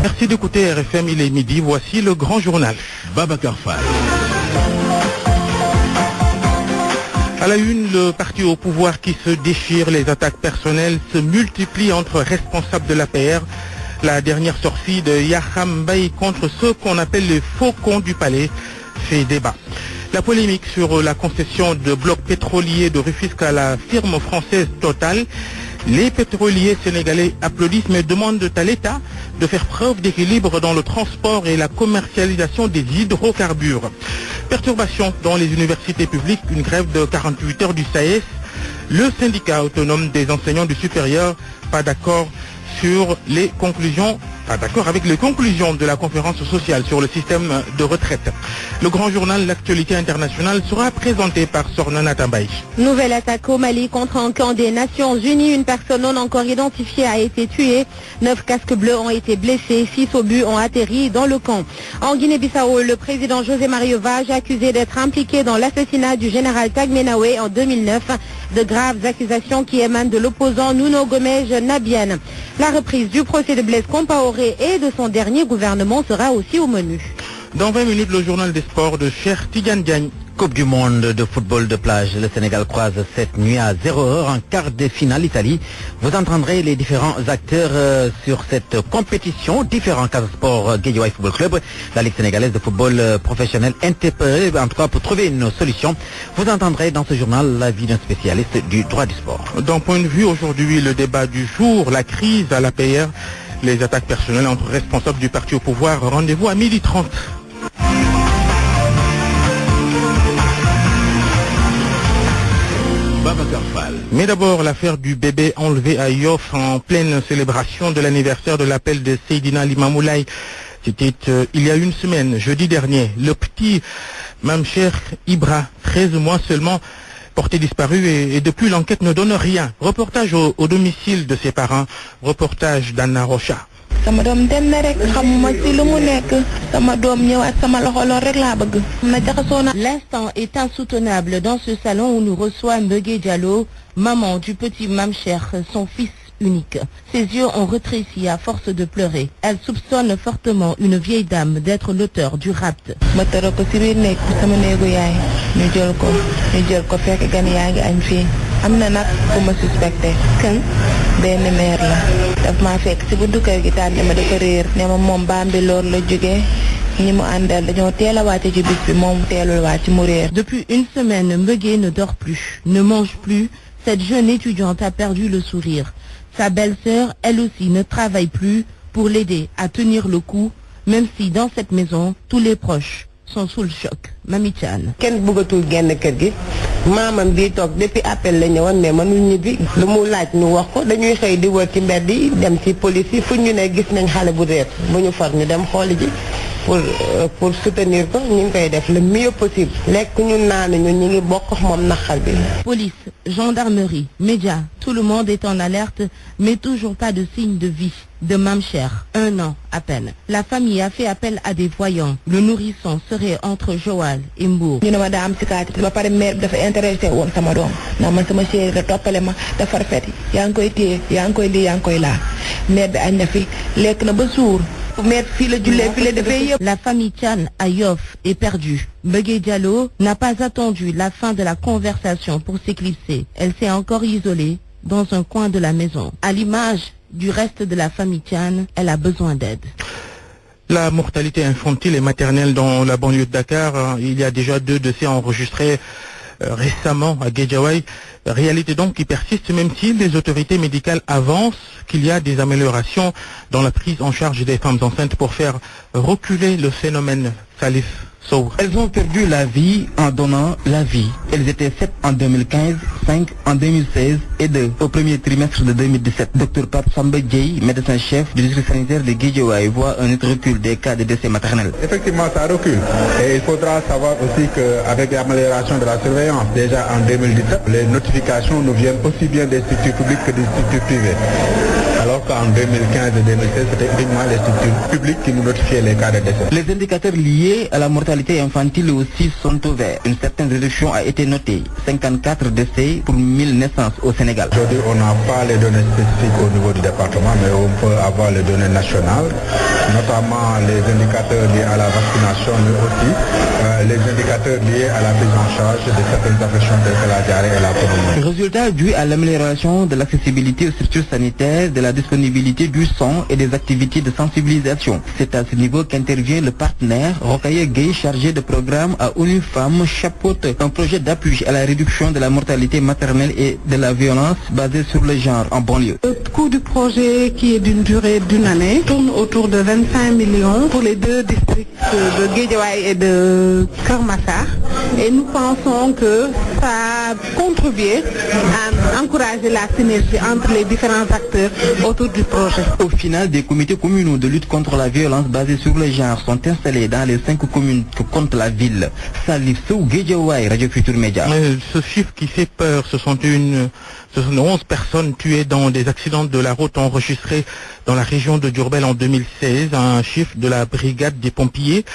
Merci d'écouter RFM, il est midi, voici le grand journal. Babacar Fall. À la une, le parti au pouvoir qui se déchire, les attaques personnelles se multiplient entre responsables de l'APR. La dernière sortie de Yaham Mbaye contre ceux qu'on appelle les faucons du palais fait débat. La polémique sur la concession de blocs pétroliers de Rufisque à la firme française Total. Les pétroliers sénégalais applaudissent mais demandent à l'État de faire preuve d'équilibre dans le transport et la commercialisation des hydrocarbures. Perturbations dans les universités publiques, une grève de 48 heures du SAES. Le syndicat autonome des enseignants du supérieur, pas d'accord avec les conclusions de la conférence sociale sur le système de retraite. Le grand journal L'actualité internationale sera présenté par Sornana Tambaï. Nouvelle attaque au Mali contre un camp des Nations Unies. Une personne non encore identifiée a été tuée. 9 casques bleus ont été blessés. 6 obus ont atterri dans le camp. En Guinée-Bissau, le président José Mario Vaz, accusé d'être impliqué dans l'assassinat du général Tagmenawe en 2009. De graves accusations qui émanent de l'opposant Nuno Gomes Nabian. La reprise du procès de Blaise Compaoré et de son dernier gouvernement sera aussi au menu. Dans 20 minutes, le journal des sports de Cheikh Tidiane Diagne. Coupe du monde de football de plage. Le Sénégal croise cette nuit à 0h en quart de finale Italie. Vous entendrez les différents acteurs sur cette compétition. Différents Casa Sport Guédiawaye Football Club. La Ligue sénégalaise de football professionnel interpellée, en tout cas pour trouver une solution. Vous entendrez dans ce journal l'avis d'un spécialiste du droit du sport. D'un point de vue aujourd'hui, le débat du jour, la crise à l'APR, les attaques personnelles entre responsables du parti au pouvoir. Rendez-vous à 12h30. Mais d'abord, l'affaire du bébé enlevé à Yoff en pleine célébration de l'anniversaire de l'appel de Seydina Limamoulaye. C'était il y a une semaine, jeudi dernier. Le petit Mamcher Ibra, 13 mois seulement, porté disparu et depuis l'enquête ne donne rien. Reportage au domicile de ses parents, reportage d'Anna Rocha. L'instant est insoutenable dans ce salon où nous reçoit Mbeugué Diallo, maman du petit Mamcher, son fils unique. Ses yeux ont rétréci à force de pleurer. Elle soupçonne fortement une vieille dame d'être l'auteur du rapt. Depuis une semaine, Mbeugué ne dort plus, ne mange plus. Cette jeune étudiante a perdu le sourire. Sa belle-sœur, elle aussi, ne travaille plus pour l'aider à tenir le coup, même si dans cette maison, tous les proches sont sous le choc. Mami Chan. maamam bi toog depuis appel la ñëwoon mais mënul ñibbi lu mu laaj ñu wax ko dañuy xëy di wër ci mbedd yi dem ci police yi fu ñu ne gis nañ xale bu réer bu ñu far ñu dem xooli ji pour soutenir ko ñu ngi koy def le mieux possible lekk ñu naan ñu ngi bokk moom naqar bi. Police, gendarmerie, médias, tout le monde est en alerte, mais toujours pas de signe de vie de Mamcher, 1 an à peine. La famille a fait appel à des voyants. Le nourrisson serait entre Joal et Mbour. ñu ne ma daa am cicatrice ba pare mère bi dafa intéressé woon sama doom ndax man sama chéri la toppale ma dafa rafet yaa ngi koy téye yaa ngi koy lii yaa ngi koy laa mère bi añ na fi lekk na ba suur. La famille Chan à Yoff est perdue. Mbeugué Diallo n'a pas attendu la fin de la conversation pour s'éclipser. Elle s'est encore isolée dans un coin de la maison. À l'image du reste de la famille Chan, elle a besoin d'aide. La mortalité infantile et maternelle dans la banlieue de Dakar, il y a déjà 2 décès enregistrés récemment à Guédiawaye. Réalité donc qui persiste même si les autorités médicales avancent qu'il y a des améliorations dans la prise en charge des femmes enceintes pour faire reculer le phénomène. Salif Sow. Elles ont perdu la vie en donnant la vie. Elles étaient 7 en 2015, 5 en 2016 et 2 au premier trimestre de 2017. Dr Pape Samba Dieye, médecin-chef du district sanitaire de Guédiawaye, voit un net recul des cas de décès maternels. Effectivement, ça recule. Et il faudra savoir aussi qu'avec l'amélioration de la surveillance, déjà en 2017, les notifications nous viennent aussi bien des structures publiques que des structures privées. Alors qu'en 2015 et 2016, c'était uniquement les structures publiques qui nous notifiaient les cas de décès. Les indicateurs liés à la mortalité infantile aussi sont au vert. Une certaine réduction a été notée. 54 décès pour 1000 naissances au Sénégal. Aujourd'hui, on n'a pas les données spécifiques au niveau du département, mais on peut avoir les données nationales, notamment les indicateurs liés à la vaccination, mais aussi les indicateurs liés à la prise en charge de certaines affections telles que la diarrhée et la pneumonie. Résultat dû à l'amélioration de l'accessibilité aux structures sanitaires, de la disponibilité du sang et des activités de sensibilisation. C'est à ce niveau qu'intervient le partenaire Rokhaya Gueye, chargé de programme à ONU Femmes, chapeaute un projet d'appui à la réduction de la mortalité maternelle et de la violence basée sur le genre en banlieue. Le coût du projet, qui est d'une durée d'une année, tourne autour de 25 millions pour les deux districts de Guédiawaye et de Keur Massar. Et nous pensons que ça a contribué à encourager la synergie entre les différents acteurs autour du projet. Au final, des comités communaux de lutte contre la violence basée sur le genre sont installés dans les 5 communes que compte la ville. Salif Sow, Guédiawaye, Radio Futur Média. Ce chiffre qui fait peur, ce sont 11 personnes tuées dans des accidents de la route enregistrés dans la région de Diourbel en 2016, un chiffre de la brigade des pompiers.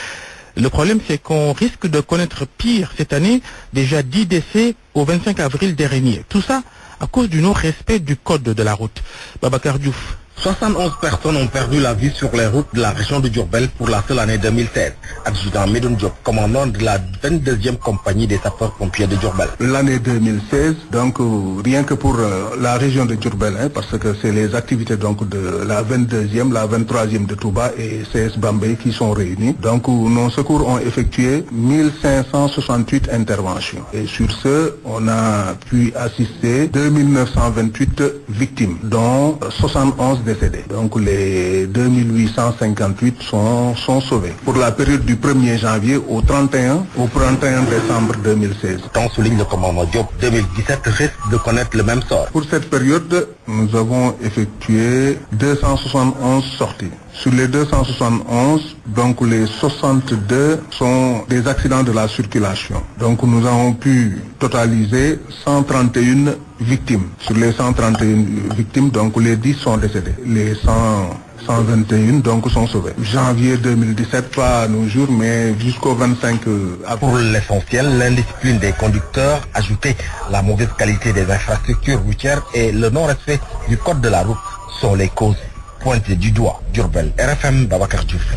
Le problème, c'est qu'on risque de connaître pire cette année, déjà 10 décès au 25 avril dernier. Tout ça à cause du non-respect du code de la route. Babacar Diouf. 71 personnes ont perdu la vie sur les routes de la région de Diourbel pour la seule année 2016. Adjudant Medoun Diop, commandant de la 22e compagnie des sapeurs-pompiers de Diourbel. L'année 2016, donc rien que pour la région de Diourbel, parce que c'est les activités donc de la 22e, la 23e de Touba et CS Bambey qui sont réunis. Donc nos secours ont effectué 1568 interventions. Et sur ce, on a pu assister 2928 victimes, dont 71 décédés. Donc les 2858 sont sauvés. Pour la période du 1er janvier au 31 décembre 2016. Tant souligne le commandant Diop, 2017 risque de connaître le même sort. Pour cette période, nous avons effectué 271 sorties. Sur les 271, donc les 62 sont des accidents de la circulation. Donc nous avons pu totaliser 131 victimes. Sur les 131 victimes, donc les 10 sont décédés. Les 121 donc sont sauvés. Janvier 2017, pas à nos jours, mais jusqu'au 25 avril. Pour l'essentiel, l'indiscipline des conducteurs, ajouter la mauvaise qualité des infrastructures routières et le non-respect du code de la route sont les causes pointées du doigt. Diourbel, RFM, Babacar Diouf.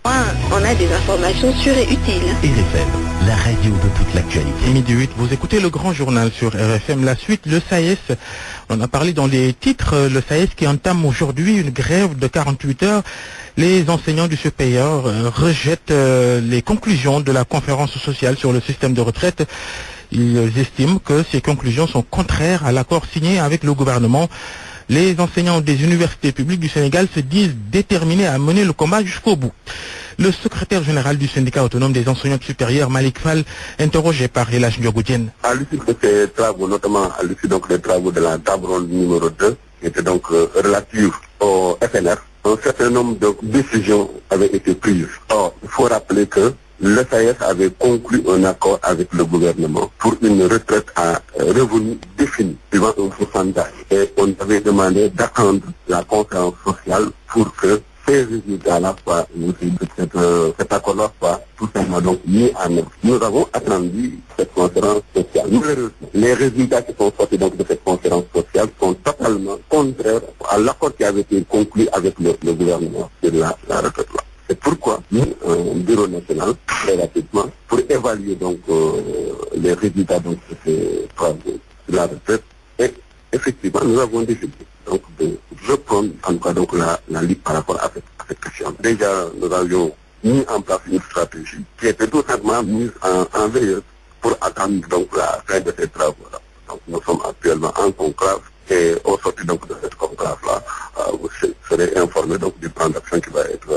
On a des informations sûres et utiles. RFM, la radio de toute l'actualité. Midi 8, vous écoutez le grand journal sur RFM. La suite, le SAES, on a parlé dans les titres, le SAES qui entame aujourd'hui une grève de 48 heures. Les enseignants du supérieur rejettent les conclusions de la conférence sociale sur le système de retraite. Ils estiment que ces conclusions sont contraires à l'accord signé avec le gouvernement. Les enseignants des universités publiques du Sénégal se disent déterminés à mener le combat jusqu'au bout. Le secrétaire général du syndicat autonome des enseignants supérieurs, Malik Fall, interrogé par Elhadji Ndiogou Diène. À l'issue de ces travaux, notamment à l'issue des travaux de la table ronde numéro 2, qui était donc relative au FNR, un certain nombre de décisions avaient été prises. Or, il faut rappeler que le SAES avait conclu un accord avec le gouvernement pour une retraite à revenu défini, suivant un pourcentage. Et on avait demandé d'attendre la conférence sociale pour que ces résultats-là soient, cet accord-là soit tout simplement donc mis en œuvre. Nous avons attendu cette conférence sociale. Les résultats qui sont sortis donc de cette conférence sociale sont totalement contraires à l'accord qui avait été conclu avec le gouvernement sur la retraite-là. C'est pourquoi nous, un bureau national, très rapidement, pour évaluer donc les résultats donc, de ces travaux de la retraite, et effectivement, nous avons décidé donc de reprendre en tout cas donc la lutte par rapport à cette question. Déjà, nous avions mis en place une stratégie qui était tout simplement mise en veilleuse pour attendre donc la fin de ces travaux-là. Donc nous sommes actuellement en conclave et au sortir donc de cette conclave-là, vous serez informés donc du plan d'action qui va être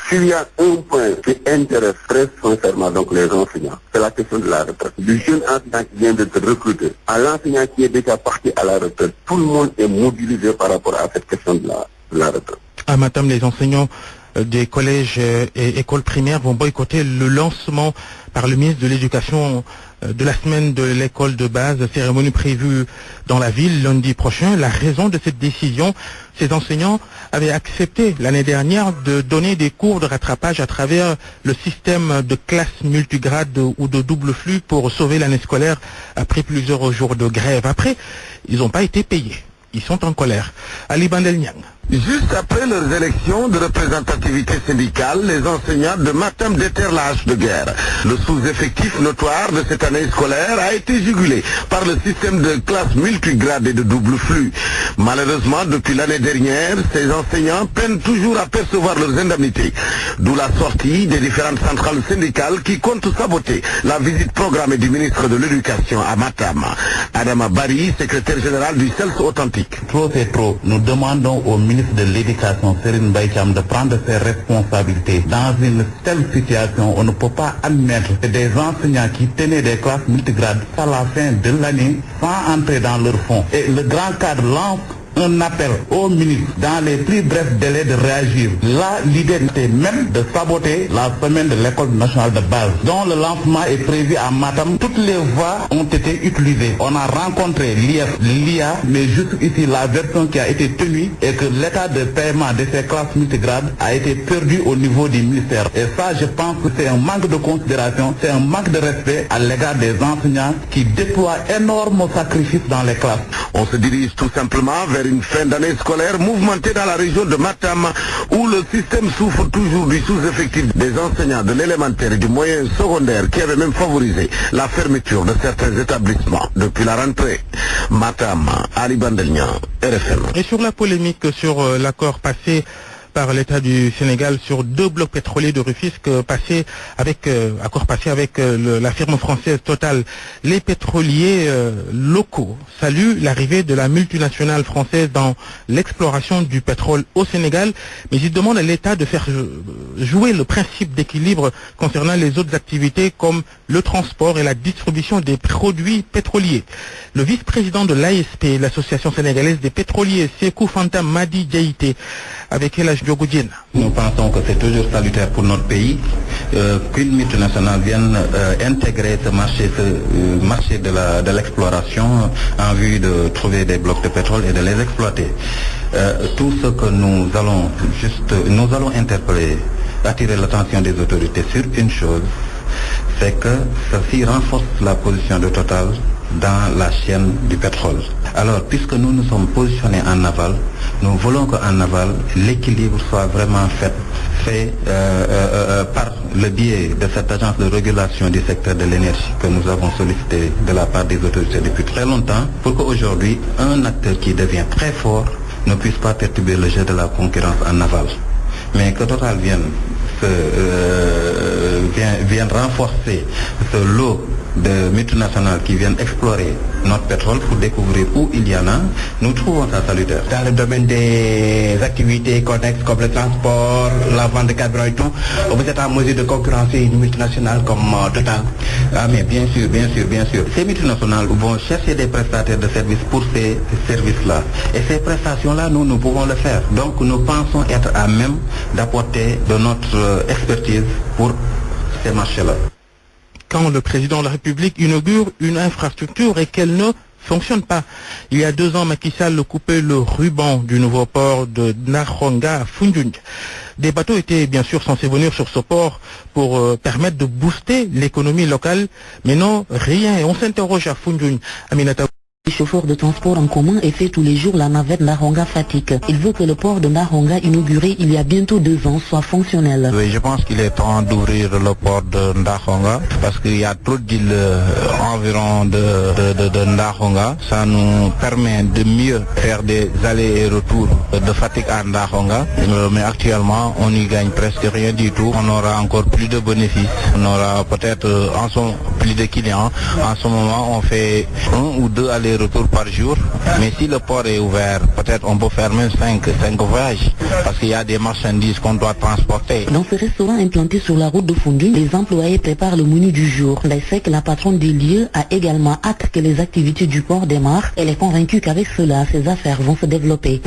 s'il y a un point qui intéresse très sincèrement donc les enseignants, c'est la question de la retraite. Du jeune enseignant qui vient d'être recruté à l'enseignant qui est déjà parti à la retraite, tout le monde est mobilisé par rapport à cette question de la retraite. À Matam, les enseignants des collèges et écoles primaires vont boycotter le lancement par le ministre de l'Éducation de la semaine de l'école de base, cérémonie prévue dans la ville lundi prochain. La raison de cette décision, ces enseignants avaient accepté l'année dernière de donner des cours de rattrapage à travers le système de classe multigrade ou de double flux pour sauver l'année scolaire après plusieurs jours de grève. Après, ils n'ont pas été payés. Ils sont en colère. Ali Bandel Niang. Juste après leurs élections de représentativité syndicale, les enseignants de Matam déterrent la hache de guerre. Le sous-effectif notoire de cette année scolaire a été jugulé par le système de classe multigrade et de double flux. Malheureusement, depuis l'année dernière, ces enseignants peinent toujours à percevoir leurs indemnités. D'où la sortie des différentes centrales syndicales qui comptent saboter la visite programmée du ministre de l'Éducation à Matam. Adama Bari, secrétaire général du CELS Authentique. Trop c'est trop. Nous demandons au ministre de l'Éducation, Serine Mbaye Thiam, de prendre ses responsabilités. Dans une telle situation, on ne peut pas admettre que des enseignants qui tenaient des classes multigrades à la fin de l'année sans entrer dans leur fonds. Et le grand cadre lance un appel au ministre dans les plus brefs délais de réagir. Là, l'idée était même de saboter la semaine de l'école nationale de base, dont le lancement est prévu à Matam. Toutes les voies ont été utilisées. On a rencontré l'IA, mais juste ici, la version qui a été tenue est que l'état de paiement de ces classes multigrades a été perdu au niveau du ministère. Et ça, je pense que c'est un manque de considération, c'est un manque de respect à l'égard des enseignants qui déploient énormément de sacrifices dans les classes. On se dirige tout simplement vers une fin d'année scolaire mouvementée dans la région de Matam, où le système souffre toujours du sous-effectif des enseignants de l'élémentaire et du moyen secondaire qui avait même favorisé la fermeture de certains établissements depuis la rentrée. Matam, Ali Bandelnia, RFM. Et sur la polémique sur l'accord passé par l'État du Sénégal sur 2 blocs pétroliers de Rufisque accord passé avec la firme française Total. Les pétroliers locaux saluent l'arrivée de la multinationale française dans l'exploration du pétrole au Sénégal, mais ils demandent à l'État de faire jouer le principe d'équilibre concernant les autres activités comme le transport et la distribution des produits pétroliers. Le vice-président de l'ASP, l'Association sénégalaise des pétroliers, Sékou Fanta Madi Diaïté, avec El Hadj Diogo Diène. Nous pensons que c'est toujours salutaire pour notre pays qu'une multinationale vienne intégrer ce marché de l'exploration en vue de trouver des blocs de pétrole et de les exploiter. Tout ce que nous allons interpeller, attirer l'attention des autorités sur une chose, c'est que ceci renforce la position de Total dans la chaîne du pétrole. Alors, puisque nous nous sommes positionnés en aval, nous voulons qu'en aval, l'équilibre soit vraiment fait par le biais de cette agence de régulation du secteur de l'énergie que nous avons sollicité de la part des autorités depuis très longtemps, pour qu'aujourd'hui, un acteur qui devient très fort ne puisse pas perturber le jeu de la concurrence en aval. Mais que Total vienne renforcer ce lot de multinationales qui viennent explorer notre pétrole pour découvrir où il y en a, nous trouvons ça salutaire. Dans le domaine des activités connexes comme le transport, la vente de carburant et tout, vous êtes en mesure de concurrencer une multinationale comme Total? Ah mais bien sûr. Ces multinationales vont chercher des prestataires de services pour ces services-là. Et ces prestations-là, nous pouvons le faire. Donc nous pensons être à même d'apporter de notre expertise pour ces marchés-là. Quand le président de la République inaugure une infrastructure et qu'elle ne fonctionne pas. Il y a 2 ans, Macky Sall coupait le ruban du nouveau port de Nahonga à Foundiougne. Des bateaux étaient bien sûr censés venir sur ce port pour permettre de booster l'économie locale, mais non, rien. Et on s'interroge à Foundiougne. Aminata. Le chauffeur de transport en commun et fait tous les jours la navette Nahonga-Fatick. Il veut que le port de Nahonga, inauguré il y a bientôt 2 ans, soit fonctionnel. Oui, je pense qu'il est temps d'ouvrir le port de Nahonga parce qu'il y a trop d'îles environ de Nahonga. Ça nous permet de mieux faire des allers et retours de Fatick à Nahonga. Mais actuellement, on n'y gagne presque rien du tout. On aura encore plus de bénéfices. On aura peut-être plus de clients. En ce moment, on fait 1 ou 2 allers allers-retours par jour. Mais si le port est ouvert, peut-être on peut faire même 5 voyages parce qu'il y a des marchandises qu'on doit transporter. Dans ce restaurant implanté sur la route de Foundiougne, les employés préparent le menu du jour. Ndaïsek, la patronne des lieux, a également hâte que les activités du port démarrent. Elle est convaincue qu'avec cela, ses affaires vont se développer.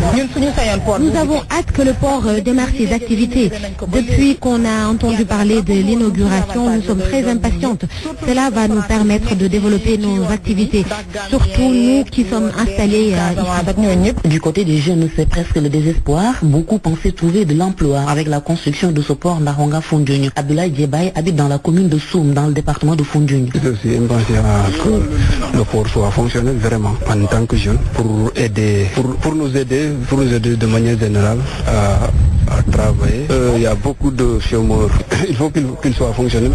Nous avons hâte que le port démarre ses activités. Depuis qu'on a entendu parler de l'inauguration, nous sommes très impatientes. Cela va nous permettre de développer nos activités, surtout nous qui sommes installés ici. Du côté des jeunes, c'est presque le désespoir. Beaucoup pensaient trouver de l'emploi avec la construction de ce port Nahonga-Foundiougne. Abdoulaye Djebaye habite dans la commune de Soum, dans le département de Foundiougne. Je suis impatient que le port soit fonctionnel vraiment en tant que jeune pour nous aider de manière générale à travailler. Il y a beaucoup de chômeurs. Il faut qu'il soit fonctionnel.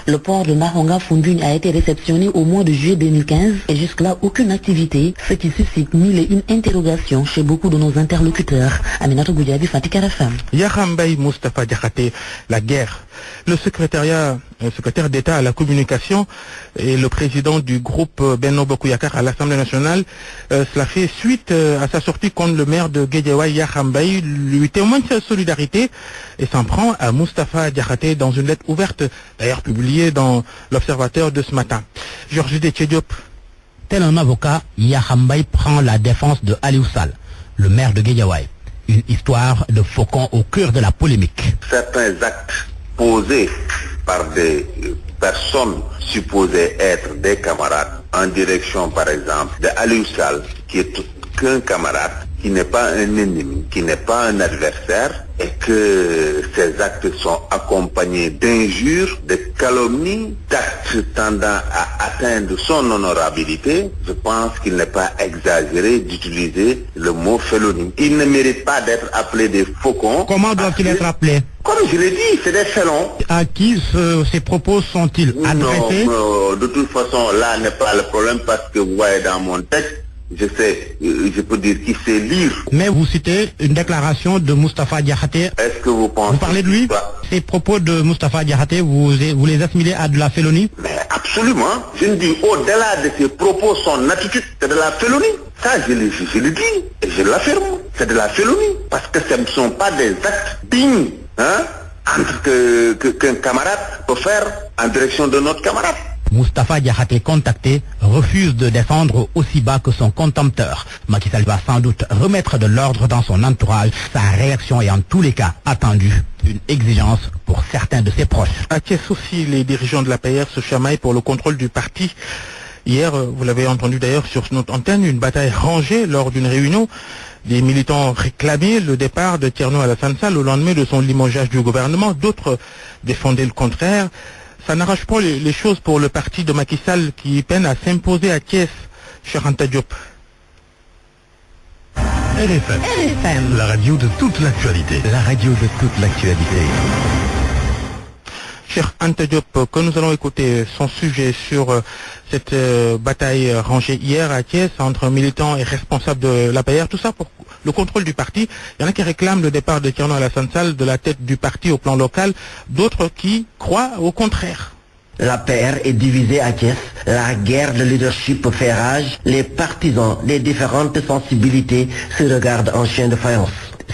Le port de Nahonga-Foundiougne a été réceptionné au mois de juillet 2015 et jusque-là aucune activité, ce qui suscite mille et une interrogations chez beaucoup de nos interlocuteurs. Aminatou Goudiabi, Fatick RFM. Yakham Mbaye Moustapha Diakhaté, la guerre. Le secrétaire d'État à la communication et le président du groupe Benno Bokk Yakaar à l'Assemblée nationale, cela fait suite à sa sortie contre le maire de Guédiawaye, Yakham Mbaye, lui témoigne sa solidarité et s'en prend à Moustapha Diakhaté dans une lettre ouverte, d'ailleurs publiée dans l'Observateur de ce matin. Georges Diop. Tel un avocat, Yakham Mbaye prend la défense de Aliou Sall, le maire de Guédiawaye. Une histoire de faucon au cœur de la polémique. Certains actes posés par des personnes supposées être des camarades en direction, par exemple, de Aliou Sall, qui est qu'un camarade, qui n'est pas un ennemi, qui n'est pas un adversaire, et que ces actes sont accompagnés d'injures, de calomnies, d'actes tendant à atteindre son honorabilité, je pense qu'il n'est pas exagéré d'utiliser le mot félonie. Il ne mérite pas d'être appelé des faucons. Comment doivent-ils être appelés? Comme je l'ai dit, c'est des félons. À qui ces propos sont-ils adressés? Non, de toute façon, là n'est pas le problème parce que vous voyez dans mon texte, je peux dire qui sait lire. Mais vous citez une déclaration de Moustapha Diakhaté. Est-ce que vous pensez... Vous parlez de lui? Ces propos de Moustapha Diakhaté, vous les assimilez à de la félonie? Mais absolument. Je me dis, au-delà de ses propos, son attitude, c'est de la félonie. Ça, je le dis et je l'affirme. C'est de la félonie. Parce que ce ne sont pas des actes dignes, qu'un camarade peut faire en direction de notre camarade. Moustapha Diakhaté, contacté, refuse de descendre aussi bas que son contempteur. Macky Sall va sans doute remettre de l'ordre dans son entourage. Sa réaction est en tous les cas attendue. Une exigence pour certains de ses proches. À Thiès aussi, les dirigeants de l'APR se chamaillent pour le contrôle du parti. Hier, vous l'avez entendu d'ailleurs sur notre antenne, une bataille rangée lors d'une réunion. Des militants réclamaient le départ de Thierno Alassane Sall au lendemain de son limogeage du gouvernement. D'autres défendaient le contraire. Ça n'arrache pas les choses pour le parti de Macky Sall qui peine à s'imposer à Thiès. Cheikh Anta Diop. RFM, la radio de toute l'actualité. La radio de toute l'actualité. Cheikh Anta Diop, que nous allons écouter son sujet sur cette bataille rangée hier à Thiès entre militants et responsables de l'APR, tout ça pour le contrôle du parti. Il y en a qui réclament le départ de Thierno Alassane Sall de la tête du parti au plan local, d'autres qui croient au contraire. L'APR est divisée à Thiès, la guerre de leadership fait rage, les partisans des différentes sensibilités se regardent en chien de faïence.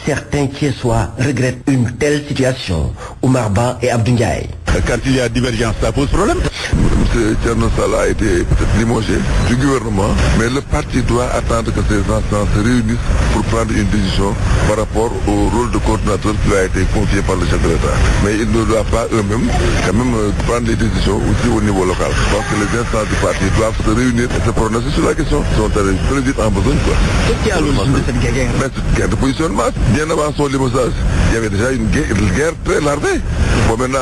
Certains Thiessois regrettent une telle situation. Oumar Ba et Abdou Ndiaye. Quand il y a divergence, ça pose problème. M. Thierno Sall a été peut-être limogé du gouvernement, mais le parti doit attendre que ces instances se réunissent pour prendre une décision par rapport au rôle de coordinateur qui a été confié par le chef de l'État. Mais ils ne doivent pas eux-mêmes quand même prendre les décisions aussi au niveau local. Parce que les instances du parti doivent se réunir et se prononcer sur la question. Ils sont très vite en besoin. Qu'est-ce qu'il y a à l'origine de cette guerre? C'est une guerre de positionnement. Bien avant son limogeage, il y avait déjà une guerre très larvée. Bon, maintenant,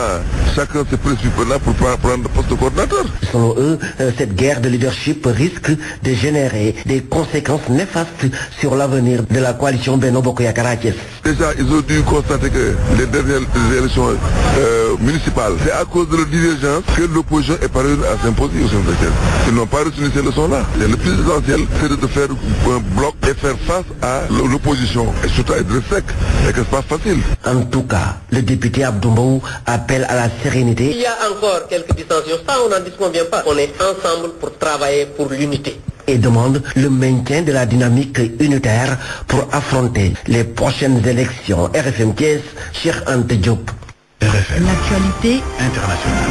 chacun se précipite là pour prendre le poste de coordinateur. Selon eux, cette guerre de leadership risque de générer des conséquences néfastes sur l'avenir de la coalition Benno Bokk Yakaar à Thiès. Déjà, ils ont dû constater que les dernières élections municipales, c'est à cause de leur divergence que l'opposition est parvenue à s'imposer au sein de Thiès. Ils n'ont pas retenu ces leçons-là. Le plus essentiel, c'est de faire un bloc et faire face à l'opposition. Et surtout être sec, et que c'est pas facile. En tout cas, le député Abdou Mbow appelle à la sérénité. Il y a encore quelques dissensions, ça on n'en disconvient pas. On est ensemble pour travailler pour l'unité. et demande le maintien de la dynamique unitaire pour affronter les prochaines élections. RFM Thiès, Cheikh Anta Diop. RFM. L'actualité internationale.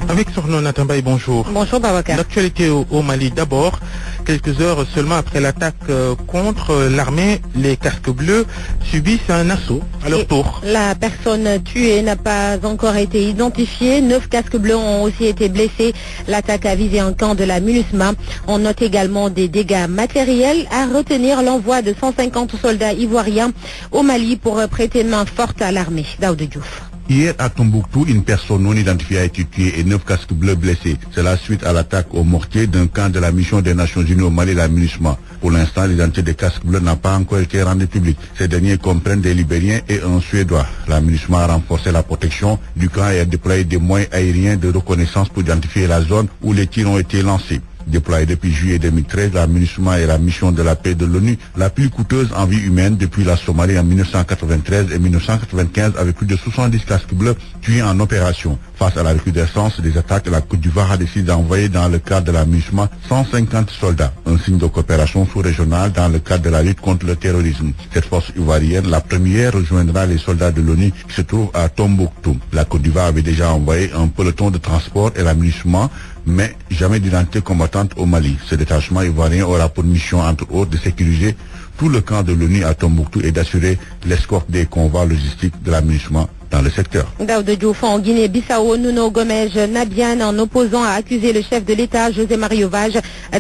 Avec Sorno Natambay, bonjour. Bonjour Babacar. L'actualité au Mali d'abord. Quelques heures seulement après l'attaque contre l'armée, les casques bleus subissent un assaut à leur tour. La personne tuée n'a pas encore été identifiée. 9 casques bleus ont aussi été blessés. L'attaque a visé un camp de la MINUSMA. On note également des dégâts matériels. À retenir l'envoi de 150 soldats ivoiriens au Mali pour prêter main forte à l'armée. Daoud Diouf. Hier à Tombouctou, une personne non identifiée a été tuée et 9 casques bleus blessés. C'est la suite à l'attaque au mortier d'un camp de la mission des Nations Unies au Mali, la MINUSMA. Pour l'instant, l'identité des casques bleus n'a pas encore été rendue publique. Ces derniers comprennent des Libériens et un Suédois. La MINUSMA a renforcé la protection du camp et a déployé des moyens aériens de reconnaissance pour identifier la zone où les tirs ont été lancés. Déployée depuis juillet 2013, la MINUSMA est la mission de la paix de l'ONU la plus coûteuse en vie humaine depuis la Somalie en 1993 et 1995 avec plus de 70 casques bleus tués en opération. Face à la recrudescence des attaques, la Côte d'Ivoire a décidé d'envoyer dans le cadre de la MINUSMA 150 soldats, un signe de coopération sous-régionale dans le cadre de la lutte contre le terrorisme. Cette force ivoirienne, la première, rejoindra les soldats de l'ONU qui se trouvent à Tombouctou. La Côte d'Ivoire avait déjà envoyé un peloton de transport et la MINUSMA, mais jamais d'identité combattante au Mali. Ce détachement ivoirien aura pour mission, entre autres, de sécuriser tout le camp de l'ONU à Tombouctou et d'assurer l'escorte des convois logistiques de la MINUSMA dans le secteur. Daoud Diouf, en Guinée-Bissau, Nuno Gomes Nabian, en opposant, a accusé le chef de l'État, José Mario Vaz,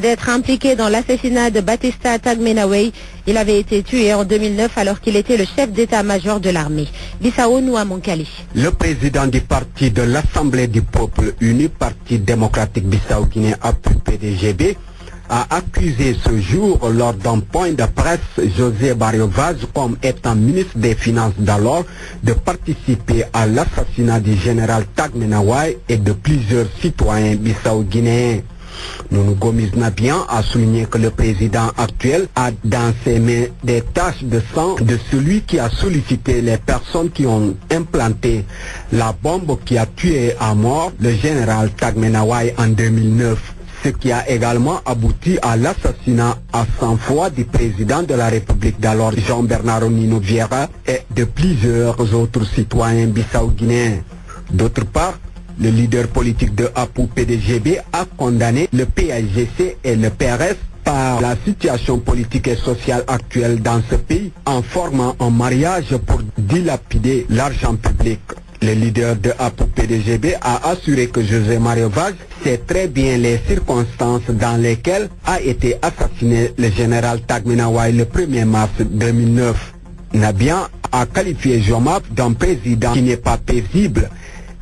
d'être impliqué dans l'assassinat de Batista Tagmenaway. Il avait été tué en 2009 alors qu'il était le chef d'état-major de l'armée. Bissau Nouamankali. Le président du parti de l'Assemblée du peuple uni, Parti démocratique Bissau-Guinée, PDGB, a accusé ce jour, lors d'un point de presse, José Mario Vaz, comme étant ministre des Finances d'alors, de participer à l'assassinat du général Tagmenaway et de plusieurs citoyens bissau-guinéens. Nuno Gomes Nabian a souligné que le président actuel a dans ses mains des taches de sang de celui qui a sollicité les personnes qui ont implanté la bombe qui a tué à mort le général Tagmenaway en 2009. Ce qui a également abouti à l'assassinat à sang-froid du président de la République d'alors, Jean-Bernard Nino Vieira, et de plusieurs autres citoyens bissau-guinéens. D'autre part, le leader politique de PDGB a condamné le PAIGC et le PRS par la situation politique et sociale actuelle dans ce pays en formant un mariage pour dilapider l'argent public. Le leader de PDGB a assuré que José Mario Vaz sait très bien les circonstances dans lesquelles a été assassiné le général Tagmenaway le 1er mars 2009. Nabian a qualifié Jomap d'un président qui n'est pas paisible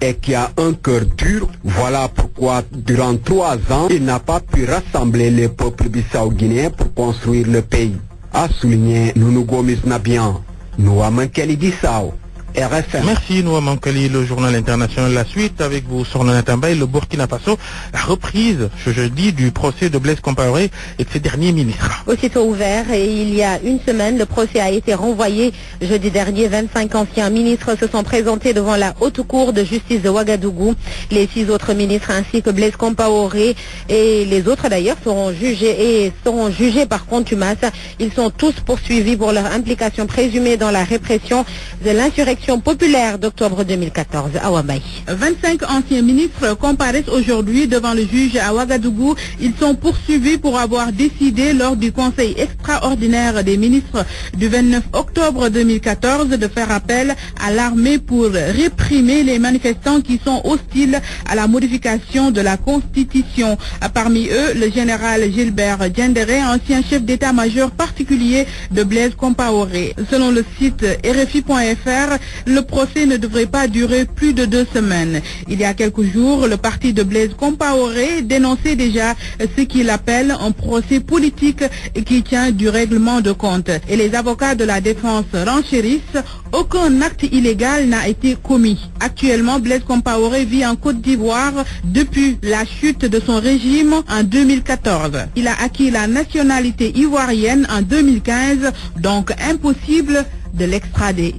et qui a un cœur dur. Voilà pourquoi, durant 3 ans, il n'a pas pu rassembler les peuples bissau-guinéens pour construire le pays, a souligné Nuno Gomes Nabian. Nouamankeli Bissau. RFM. Merci Nouamankeli, le journal international. La suite avec vous, Sorno Natambay, le Burkina Faso, la reprise ce jeudi du procès de Blaise Compaoré et de ses derniers ministres. Aussitôt ouvert, et il y a une semaine, le procès a été renvoyé. Jeudi dernier, 25 anciens ministres se sont présentés devant la haute cour de justice de Ouagadougou. Les 6 autres ministres ainsi que Blaise Compaoré et les autres d'ailleurs seront jugés par contumace. Ils sont tous poursuivis pour leur implication présumée dans la répression de l'insurrection populaire d'octobre 2014 à Ouambaye. 25 anciens ministres comparaissent aujourd'hui devant le juge à Ouagadougou. Ils sont poursuivis pour avoir décidé lors du conseil extraordinaire des ministres du 29 octobre 2014 de faire appel à l'armée pour réprimer les manifestants qui sont hostiles à la modification de la Constitution. Parmi eux, le général Gilbert Diendéré, ancien chef d'état-major particulier de Blaise Compaoré. Selon le site RFI.fr, le procès ne devrait pas durer plus de 2 semaines. Il y a quelques jours, le parti de Blaise Compaoré dénonçait déjà ce qu'il appelle un procès politique qui tient du règlement de compte. Et les avocats de la défense renchérissent, aucun acte illégal n'a été commis. Actuellement, Blaise Compaoré vit en Côte d'Ivoire depuis la chute de son régime en 2014. Il a acquis la nationalité ivoirienne en 2015, donc impossible de l'extrader.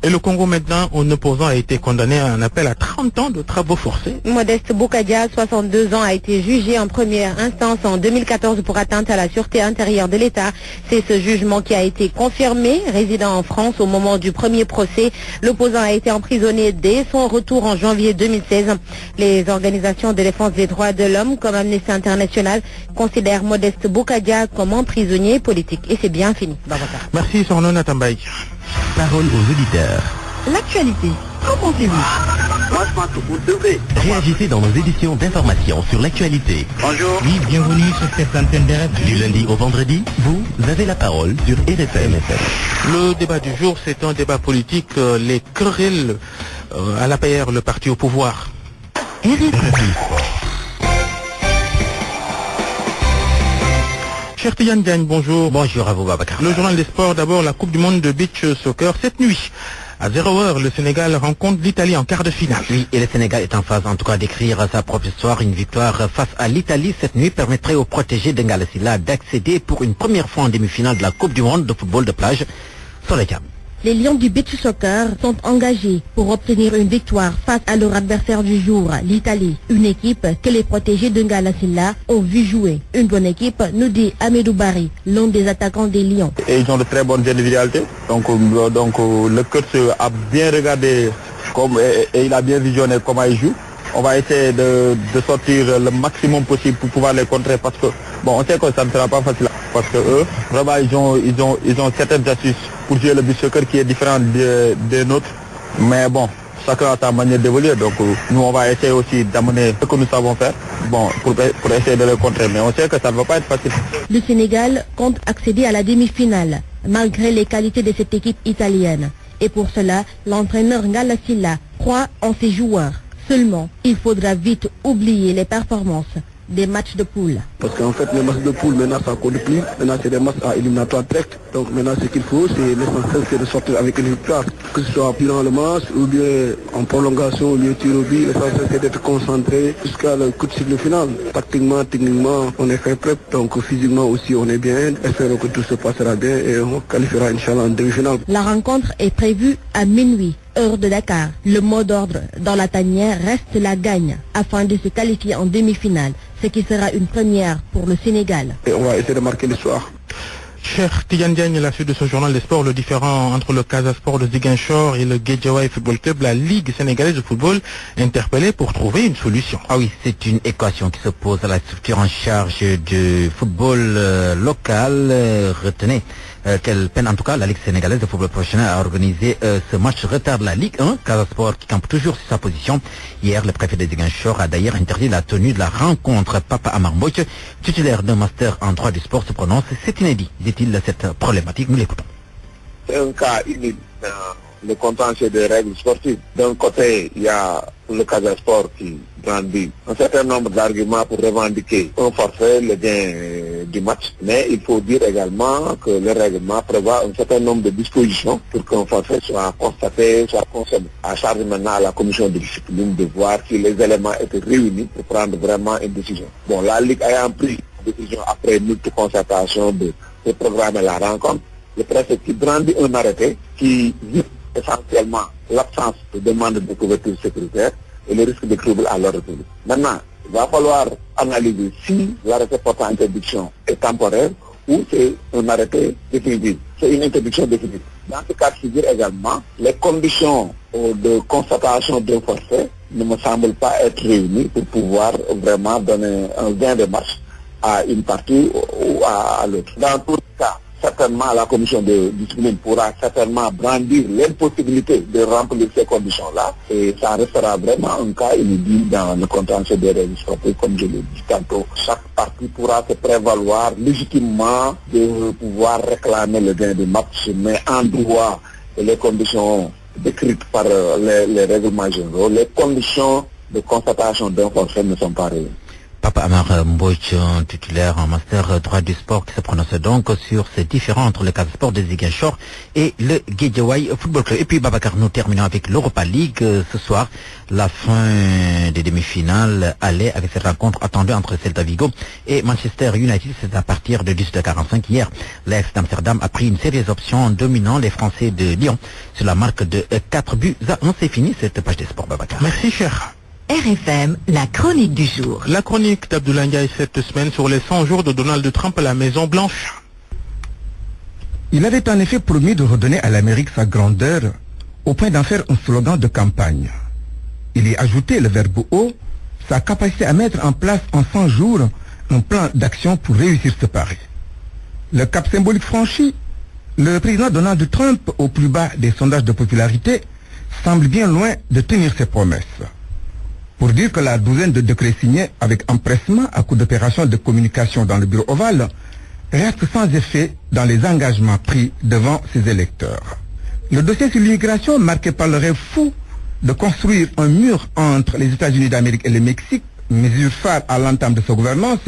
Et le Congo maintenant, un opposant a été condamné à un appel à 30 ans de travaux forcés. Modeste Boukadia, 62 ans, a été jugé en première instance en 2014 pour atteinte à la sûreté intérieure de l'État. C'est ce jugement qui a été confirmé. Résidant en France au moment du premier procès, l'opposant a été emprisonné dès son retour en janvier 2016. Les organisations de défense des droits de l'homme comme Amnesty International considèrent Modeste Boukadia comme un prisonnier politique. Et c'est bien fini. Merci Sorno Natambaï. Parole aux auditeurs. L'actualité, qu'en pensez-vous? Moi, je pense que vous devez. Réagissez dans nos éditions d'information sur l'actualité. Bonjour. Oui, bienvenue sur cette antenne de RFM. Du lundi au vendredi, vous avez la parole sur RFM. Le débat du jour, c'est un débat politique. Les querelles à l'APR, le parti au pouvoir. Cher Tidiane Diagne, bonjour. Bonjour à vous, Babacar. Le journal des sports, d'abord la Coupe du Monde de beach soccer. Cette nuit, à 0h, le Sénégal rencontre l'Italie en quart de finale. Oui, et le Sénégal est en phase, en tout cas, d'écrire sa propre histoire. Une victoire face à l'Italie cette nuit permettrait aux protégés d'Ngala Sylla d'accéder pour une première fois en demi-finale de la Coupe du Monde de football de plage sur les câbles. Les Lions du beach soccer sont engagés pour obtenir une victoire face à leur adversaire du jour, l'Italie. Une équipe que les protégés de Ngala Sylla ont vu jouer. Une bonne équipe, nous dit Amédou Barry, l'un des attaquants des Lions. Et ils ont de très bonnes individualités. Donc le coach a bien regardé et il a bien visionné comment ils jouent. On va essayer de sortir le maximum possible pour pouvoir les contrer parce que on sait que ça ne sera pas facile parce que eux vraiment ils ont certaines astuces pour jouer le beach soccer qui est différent des nôtres, mais chacun a sa manière d'évoluer, donc nous on va essayer aussi d'amener ce que nous savons faire pour essayer de les contrer, mais on sait que ça ne va pas être facile. Le Sénégal compte accéder à la demi-finale malgré les qualités de cette équipe italienne, et pour cela l'entraîneur Ngala Sylla croit en ses joueurs. Seulement, il faudra vite oublier les performances des matchs de poule. Parce qu'en fait, les matchs de poule, maintenant, ça compte plus. Maintenant, c'est des matchs à éliminatoire direct. Donc maintenant, ce qu'il faut, c'est l'essentiel, c'est de sortir avec une victoire. Que ce soit durant le match, ou bien en prolongation, ou bien tir au but. L'essentiel, c'est d'être concentré jusqu'à le coup de sifflet final. Tactiquement, techniquement, on est fait prêt. Donc physiquement aussi, on est bien. Espérons que tout se passera bien et on qualifiera, Inch'Allah, en demi-finale. La rencontre est prévue à minuit, heure de Dakar. Le mot d'ordre dans la tanière reste la gagne afin de se qualifier en demi-finale, ce qui sera une première pour le Sénégal. Et on va essayer de marquer l'histoire. Cher Tidiane Diagne, la suite de ce journal des sports, le différend entre le Casa Sport de Ziguinchor et le Guédiawaye Football Club, la Ligue sénégalaise de football interpellée pour trouver une solution. Ah oui, c'est une équation qui s'oppose à la structure en charge du football local. Retenez qu'elle peine en tout cas la Ligue sénégalaise de football professionnel à organiser ce match retard de la Ligue 1. Casa Sport qui campe toujours sur sa position. Hier, le préfet de Ziguinchor a d'ailleurs interdit la tenue de la rencontre. Papa Amar Mbouch, titulaire d'un master en droit du sport, se prononce. C'est inédit, dit-il, cette problématique. Nous l'écoutons. C'est un cas inédit. Le contentieux des règles sportives. D'un côté, il y a le Casa Sport qui brandit un certain nombre d'arguments pour revendiquer un forfait, le gain du match. Mais il faut dire également que le règlement prévoit un certain nombre de dispositions pour qu'un forfait soit constaté, soit consommé. À charge maintenant à la commission de discipline de voir si les éléments étaient réunis pour prendre vraiment une décision. La Ligue ayant pris une décision après multiples concertations de programmer la rencontre, le préfet qui brandit un arrêté qui vise essentiellement l'absence de demande de couverture sécuritaire et le risque de trouble à l'ordre public. Maintenant, il va falloir analyser si l'arrêté portant interdiction est temporaire ou c'est un arrêté définitif. C'est une interdiction définitive. Dans ce cas de figure également, les conditions de constatation d'un forfait ne me semblent pas être réunies pour pouvoir vraiment donner un gain de marche à une partie ou à l'autre. Dans tout cas, certainement la commission de discipline pourra certainement brandir l'impossibilité de remplir ces conditions-là et ça restera vraiment un cas inédit dans le contentieux des règles sportives, comme je l'ai dit tantôt. Chaque partie pourra se prévaloir légitimement de pouvoir réclamer le gain de match, mais en droit et les conditions décrites par les règlements généraux, les conditions de constatation d'un forfait ne sont pas réunies. Papa Amar Mbouch, titulaire en master droit du sport, qui se prononce donc sur ces différends entre le Casa Sport de Ziguinchor et le Guédiawaye Football Club. Et puis Babacar, nous terminons avec l'Europa League. Ce soir, la fin des demi-finales allait avec cette rencontre attendue entre Celta Vigo et Manchester United. C'est à partir de 18h45 hier. L'Ajax d'Amsterdam a pris une sérieuse option en dominant les Français de Lyon sur la marque de 4-1. C'est fini cette page des sports, Babacar. Merci, cher. RFM, la chronique du jour. La chronique d'Abdoulaye Ndiaye cette semaine sur les 100 jours de Donald Trump à la Maison Blanche. Il avait en effet promis de redonner à l'Amérique sa grandeur au point d'en faire un slogan de campagne. Il y ajoutait le verbe haut, sa capacité à mettre en place en 100 jours un plan d'action pour réussir ce pari. Le cap symbolique franchi, le président Donald Trump, au plus bas des sondages de popularité, semble bien loin de tenir ses promesses. Pour dire que la douzaine de décrets signés avec empressement à coup d'opérations de communication dans le bureau ovale reste sans effet dans les engagements pris devant ses électeurs. Le dossier sur l'immigration, marqué par le rêve fou de construire un mur entre les États-Unis d'Amérique et le Mexique, mesure phare à l'entame de sa gouvernance,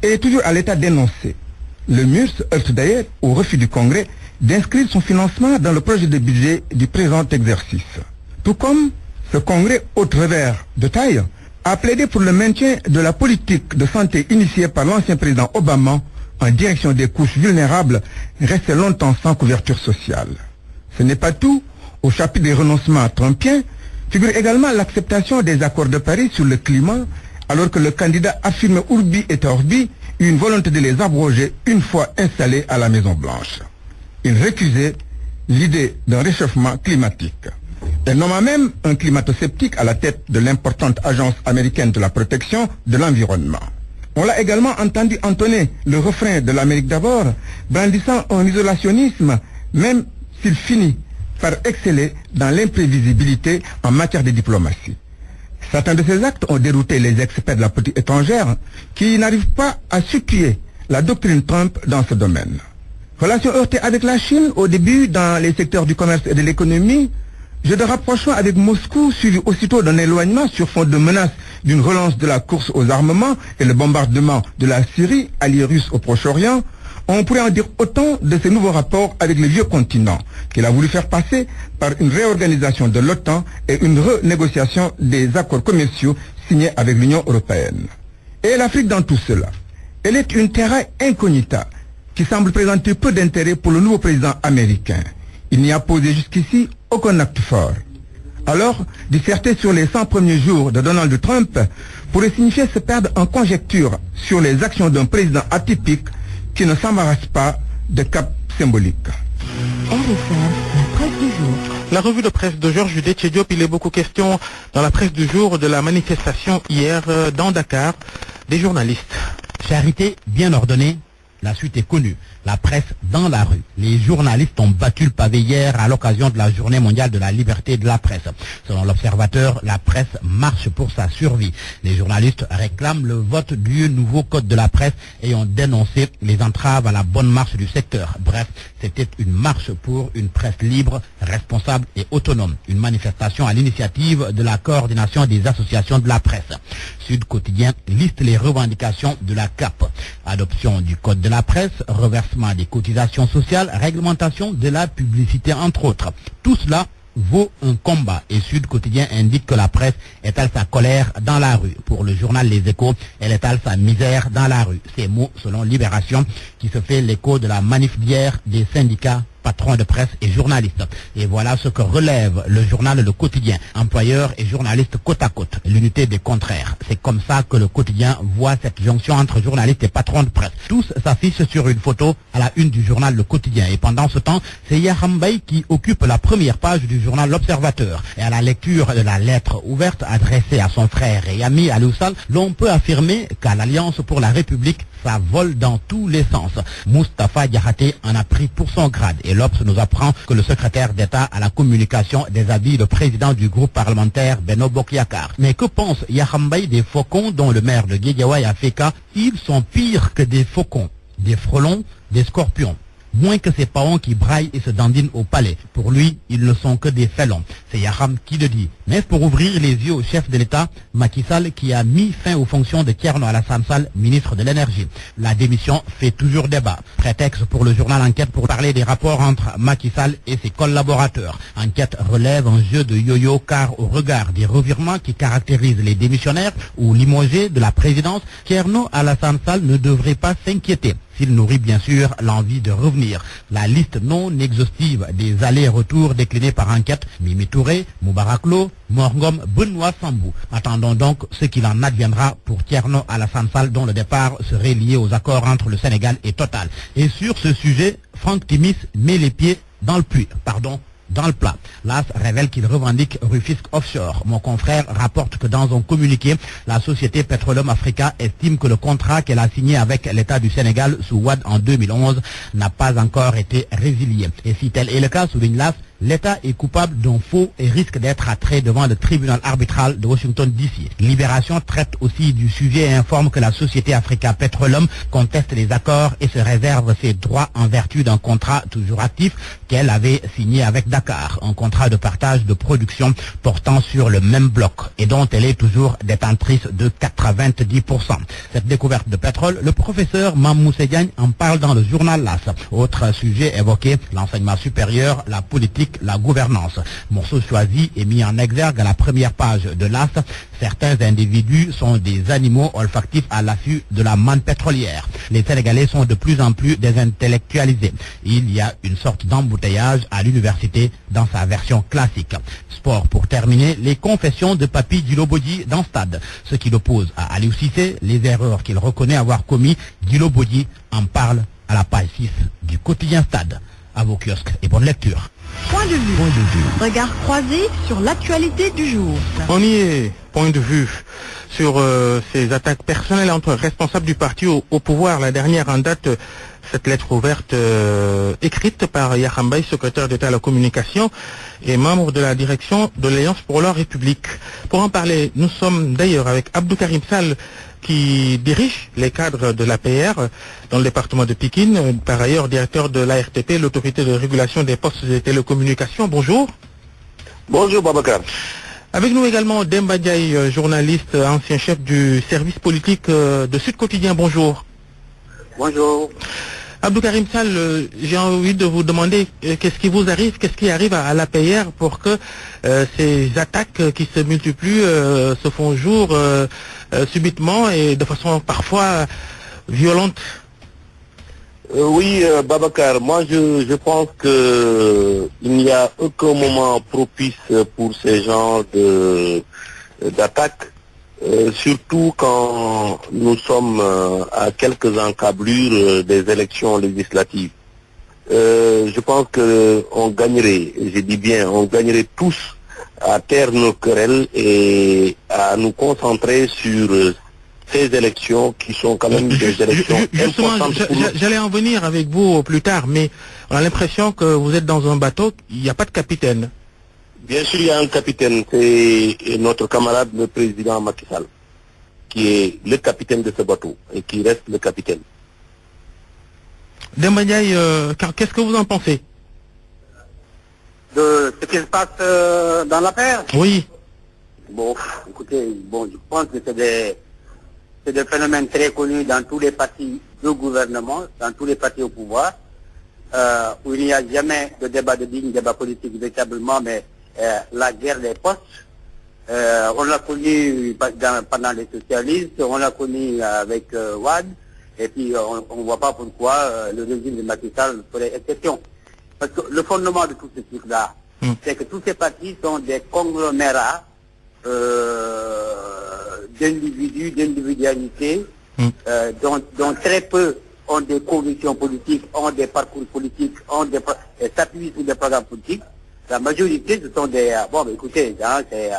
est toujours à l'état d'énoncé. Le mur se heurte d'ailleurs au refus du Congrès d'inscrire son financement dans le projet de budget du présent exercice. Tout comme ce Congrès, autre revers de taille, a plaidé pour le maintien de la politique de santé initiée par l'ancien président Obama en direction des couches vulnérables restées longtemps sans couverture sociale. Ce n'est pas tout. Au chapitre des renoncements trumpiens figure également l'acceptation des accords de Paris sur le climat, alors que le candidat affirme Urbi et Orbi une volonté de les abroger une fois installé à la Maison-Blanche. Il récusait l'idée d'un réchauffement climatique. Elle nomma même un climato-sceptique à la tête de l'importante agence américaine de la protection de l'environnement. On l'a également entendu entonner le refrain de l'Amérique d'abord, brandissant un isolationnisme, même s'il finit par exceller dans l'imprévisibilité en matière de diplomatie. Certains de ces actes ont dérouté les experts de la politique étrangère qui n'arrivent pas à supplier la doctrine Trump dans ce domaine. Relations heurtées avec la Chine au début dans les secteurs du commerce et de l'économie, jeu de rapprochement avec Moscou suivi aussitôt d'un éloignement sur fond de menace d'une relance de la course aux armements et le bombardement de la Syrie, allié russe au Proche-Orient. On pourrait en dire autant de ces nouveaux rapports avec le vieux continent qu'il a voulu faire passer par une réorganisation de l'OTAN et une renégociation des accords commerciaux signés avec l'Union européenne. Et l'Afrique dans tout cela, elle est une terra incognita qui semble présenter peu d'intérêt pour le nouveau président américain. Il n'y a posé jusqu'ici aucun acte fort. Alors, disserter sur les 100 premiers jours de Donald Trump pourrait signifier se perdre en conjecture sur les actions d'un président atypique qui ne s'embarrasse pas de cap symbolique. RFM, la presse du jour. La revue de presse de Georges Déthié Diop, il est beaucoup question dans la presse du jour de la manifestation hier dans Dakar des journalistes. Charité bien ordonnée, la suite est connue. La presse dans la rue. Les journalistes ont battu le pavé hier à l'occasion de la journée mondiale de la liberté de la presse. Selon l'Observateur, la presse marche pour sa survie. Les journalistes réclament le vote du nouveau code de la presse et ont dénoncé les entraves à la bonne marche du secteur. Bref, c'était une marche pour une presse libre, responsable et autonome. Une manifestation à l'initiative de la coordination des associations de la presse. Sud Quotidien liste les revendications de la CAP. Adoption du code de la presse, reversement des cotisations sociales, réglementation de la publicité entre autres. Tout cela vaut un combat et Sud Quotidien indique que la presse étale sa colère dans la rue. Pour le journal Les Échos, elle étale sa misère dans la rue. Ces mots selon Libération qui se fait l'écho de la manif d'hier des syndicats, patrons de presse et journalistes. Et voilà ce que relève le journal Le Quotidien. Employeurs et journalistes côte à côte. L'unité des contraires. C'est comme ça que Le Quotidien voit cette jonction entre journalistes et patrons de presse. Tous s'affichent sur une photo à la une du journal Le Quotidien. Et pendant ce temps, c'est Yaham Mbaye qui occupe la première page du journal L'Observateur. Et à la lecture de la lettre ouverte adressée à son frère et ami Aliou Sall, l'on peut affirmer qu'à l'Alliance pour la République, ça vole dans tous les sens. Moustapha Diakhaté en a pris pour son grade. Et l'Obs nous apprend que le secrétaire d'État à la communication déshabille le président du groupe parlementaire Benno Bokk Yakaar. Mais que pense Yaham Mbaye des faucons dont le maire de Guédiawaye a fait cas? Ils sont pires que des faucons, des frelons, des scorpions. moins que ces paons qui braillent et se dandinent au palais. Pour lui, ils ne sont que des félons. C'est Yaham qui le dit. Mais pour ouvrir les yeux au chef de l'État, Macky Sall qui a mis fin aux fonctions de Thierno Alassane Sall, ministre de l'Énergie. La démission fait toujours débat. Prétexte pour le journal Enquête pour parler des rapports entre Macky Sall et ses collaborateurs. Enquête relève un jeu de yo-yo car au regard des revirements qui caractérisent les démissionnaires ou limogés de la présidence, Thierno Alassane Sall ne devrait pas s'inquiéter. S'il nourrit bien sûr l'envie de revenir. La liste non exhaustive des allers-retours déclinés par Enquête, Mimi Touré, Moubarak Lo, Morgom, Benoît Sambou. Attendons donc ce qu'il en adviendra pour Thierno Alassane Sall dont le départ serait lié aux accords entre le Sénégal et Total. Et sur ce sujet, Franck Timis met les pieds dans le plat. L'AS révèle qu'il revendique Rufisque Offshore. Mon confrère rapporte que dans un communiqué, la société Petroleum Africa estime que le contrat qu'elle a signé avec l'État du Sénégal sous Wade en 2011 n'a pas encore été résilié. Et si tel est le cas, souligne l'AS, l'État est coupable d'un faux et risque d'être attrait devant le tribunal arbitral de Washington DC. Libération traite aussi du sujet et informe que la société Africa Petroleum conteste les accords et se réserve ses droits en vertu d'un contrat toujours actif qu'elle avait signé avec Dakar, un contrat de partage de production portant sur le même bloc et dont elle est toujours détentrice de 90%. Cette découverte de pétrole, le professeur Mamoussé Diagne en parle dans le journal LAS. Autre sujet évoqué, l'enseignement supérieur, la politique, la gouvernance. Morceau choisi et mis en exergue à la première page de l'AS. Certains individus sont des animaux olfactifs à l'affût de la manne pétrolière. Les Sénégalais sont de plus en plus désintellectualisés. Il y a une sorte d'embouteillage à l'université dans sa version classique. Sport pour terminer, les confessions de Papy Djilobodji dans Stade. Ce qui l'oppose à Aliou Cissé, les erreurs qu'il reconnaît avoir commis, Djilobodji en parle à la page 6 du quotidien Stade. À vos kiosques et bonne lecture. Point de vue. Regard croisé sur l'actualité du jour. On y est. Point de vue sur ces attaques personnelles entre responsables du parti au pouvoir. La dernière en date, cette lettre ouverte écrite par Yaham Mbaye, secrétaire d'État à la communication et membre de la direction de l'Alliance pour la République. Pour en parler, nous sommes d'ailleurs avec Abdou Karim Sall, qui dirige les cadres de l'APR dans le département de Pikine, par ailleurs directeur de l'ARTP, l'autorité de régulation des postes de télécommunications. Bonjour. Bonjour Babacar. Avec nous également Demba Ndiaye, journaliste, ancien chef du service politique de Sud Quotidien. Bonjour. Bonjour. Abdou Karim Sall, j'ai envie de vous demander qu'est-ce qui vous arrive, qu'est-ce qui arrive à l'APR pour que ces attaques qui se multiplient se font jour subitement et de façon parfois violente. Oui, Babacar, moi je pense que il n'y a aucun moment propice pour ces genres d'attaques, surtout quand nous sommes à quelques encablures des élections législatives. Je pense que on gagnerait, je dis bien, on gagnerait tous à taire nos querelles et à nous concentrer sur ces élections qui sont quand même des élections importantes pour nous. J'allais en venir avec vous plus tard, mais on a l'impression que vous êtes dans un bateau, il n'y a pas de capitaine. Bien sûr, il y a un capitaine, c'est notre camarade le président Macky Sall, qui est le capitaine de ce bateau et qui reste le capitaine. Demba Ndiaye, qu'est-ce que vous en pensez De ce qui se passe dans l'affaire? Oui. Bon, écoutez, je pense que c'est des phénomènes très connus dans tous les partis de gouvernement, dans tous les partis au pouvoir, où il n'y a jamais de débat de digne, débat politique véritablement, mais la guerre des postes, on l'a connu pendant les socialistes, on l'a connu avec Wade, et puis on ne voit pas pourquoi le régime de Macky Sall ferait exception. Parce que le fondement de tout ce truc-là, c'est que tous ces partis sont des conglomérats d'individus, d'individualités, dont très peu ont des convictions politiques, ont des parcours politiques, s'appuient sur des programmes politiques. La majorité, ce sont des... écoutez, c'est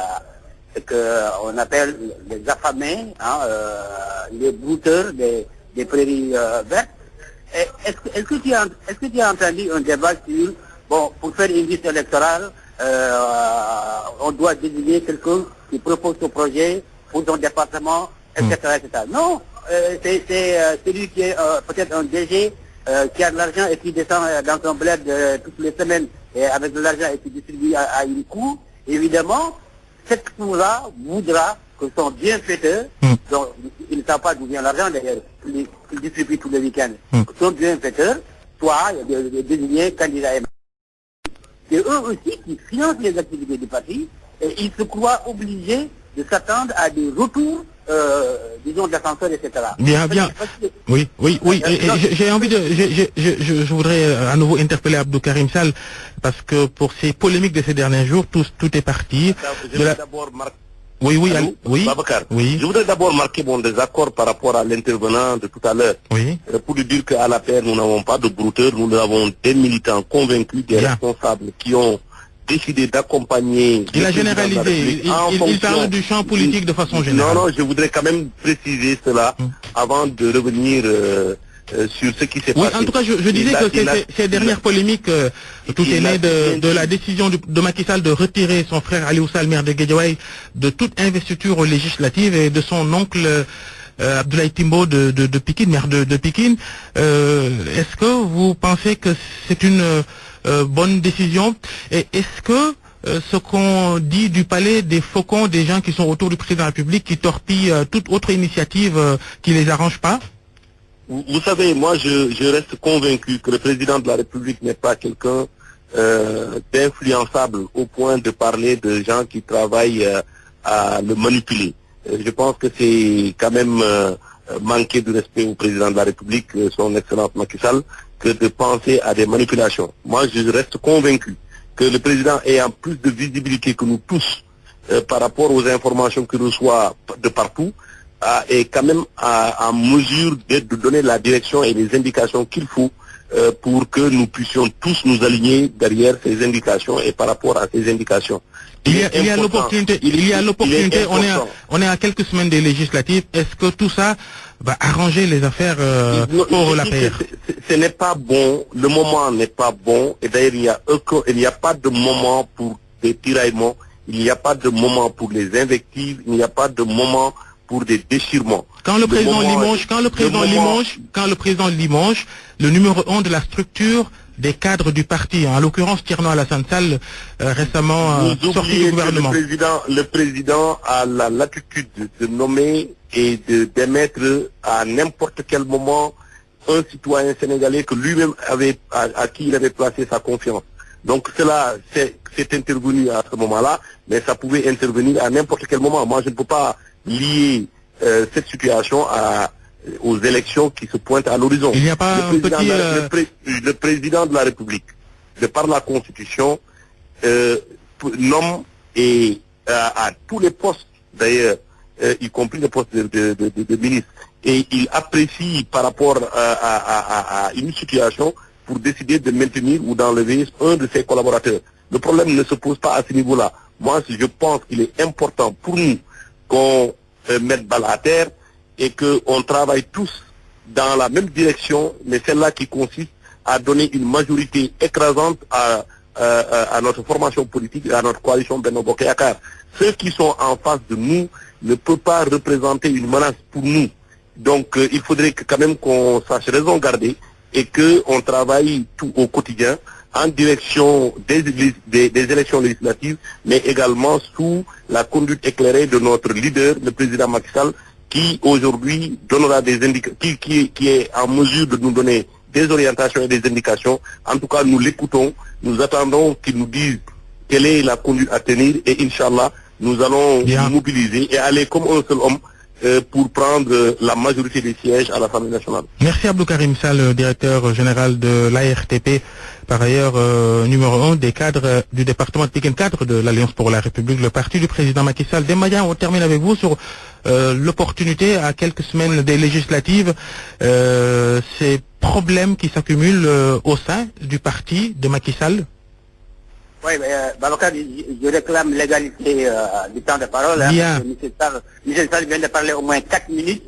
ce qu'on appelle les affamés, les brouteurs des prairies vertes. Est-ce que tu as entendu un débat sur, pour faire une liste électorale, on doit désigner quelqu'un qui propose son projet pour son département, etc. etc. Non, c'est celui qui est peut-être un DG qui a de l'argent et qui descend dans son bled toutes les semaines et avec de l'argent et qui distribue à une cour, évidemment, cette cour-là voudra que son bienfaiteur, donc il ne savent pas d'où vient l'argent d'ailleurs, qu'il distribue tous les week-ends, que son bienfaiteur soit désigné candidat. C'est eux aussi qui financent les activités du parti et ils se croient obligés de s'attendre à des retours, disons, d'ascenseurs, etc. Bien. Oui. J'ai envie de... Je voudrais à nouveau interpeller Abdou Karim Sall parce que pour ces polémiques de ces derniers jours, tout est parti. Oui. Babacar, oui. Je voudrais d'abord marquer mon désaccord par rapport à l'intervenant de tout à l'heure. Oui. Pour lui dire qu'à la paire, nous n'avons pas de brouteurs, nous avons des militants convaincus, des responsables qui ont décidé d'accompagner... Il a généralisé, il parle du champ politique de façon générale. Non, je voudrais quand même préciser cela avant de revenir... sur ce qui s'est passé. En tout cas, je disais que ces dernières polémiques, tout est né de la décision de Macky Sall de retirer son frère Ali Oussal, maire de Guédiawaye, de toute investiture législative et de son oncle Abdoulaye Timbo de Pikine, maire de Pikine. Est-ce que vous pensez que c'est une bonne décision? Et est-ce que ce qu'on dit du palais des faucons, des gens qui sont autour du président de la République, qui torpillent toute autre initiative qui les arrange pas? Vous savez, moi je reste convaincu que le président de la République n'est pas quelqu'un d'influençable au point de parler de gens qui travaillent à le manipuler. Je pense que c'est quand même manquer de respect au président de la République, son excellence Macky Sall, que de penser à des manipulations. Moi je reste convaincu que le président ayant plus de visibilité que nous tous par rapport aux informations qu'il reçoit de partout, est quand même en mesure de donner la direction et les indications qu'il faut pour que nous puissions tous nous aligner derrière ces indications et par rapport à ces indications. Il y a l'opportunité, on est à quelques semaines des législatives. Est-ce que tout ça va arranger les affaires pour la paix? Ce n'est pas bon, le moment n'est pas bon, et d'ailleurs il n'y a pas de moment pour des tiraillements, il n'y a pas de moment pour les invectives, il n'y a pas de moment pour des déchirements. Quand le président Limoges, le numéro 1 de la structure des cadres du parti, en l'occurrence Thierno Alassane Sall, récemment sorti du gouvernement. Le président a la latitude de nommer et d'émettre à n'importe quel moment un citoyen sénégalais que lui-même à qui il avait placé sa confiance. Donc cela c'est intervenu à ce moment-là, mais ça pouvait intervenir à n'importe quel moment. Moi je ne peux pas lier cette situation aux élections qui se pointent à l'horizon. Il n'y a pas le président de la République, de par la Constitution, nomme et à tous les postes, d'ailleurs, y compris les postes de ministre, et il apprécie par rapport à une situation pour décider de maintenir ou d'enlever un de ses collaborateurs. Le problème ne se pose pas à ce niveau-là. Moi, je pense qu'il est important pour nous qu'on mette balle à terre et qu'on travaille tous dans la même direction, mais celle-là qui consiste à donner une majorité écrasante à notre formation politique et à notre coalition Benno Bokk Yakaar. Ceux qui sont en face de nous ne peuvent pas représenter une menace pour nous. Donc il faudrait quand même qu'on sache raison garder et qu'on travaille tout au quotidien en direction des élections législatives, mais également sous la conduite éclairée de notre leader, le président Macky Sall, qui aujourd'hui donnera des indications, qui est en mesure de nous donner des orientations et des indications. En tout cas, nous l'écoutons, nous attendons qu'il nous dise quelle est la conduite à tenir et Inch'Allah, nous allons nous mobiliser et aller comme un seul homme pour prendre la majorité des sièges à l'Assemblée nationale. Merci Abdou Karim Sall, directeur général de l'ARTP, par ailleurs numéro 1 des cadres du département de Pikine, cadre de l'Alliance pour la République, le parti du président Macky Sall. Demaya, on termine avec vous sur l'opportunité à quelques semaines des législatives, ces problèmes qui s'accumulent au sein du parti de Macky Sall. Oui, Babacar, je réclame l'égalité du temps de parole. Michel Sall vient de parler au moins 4 minutes.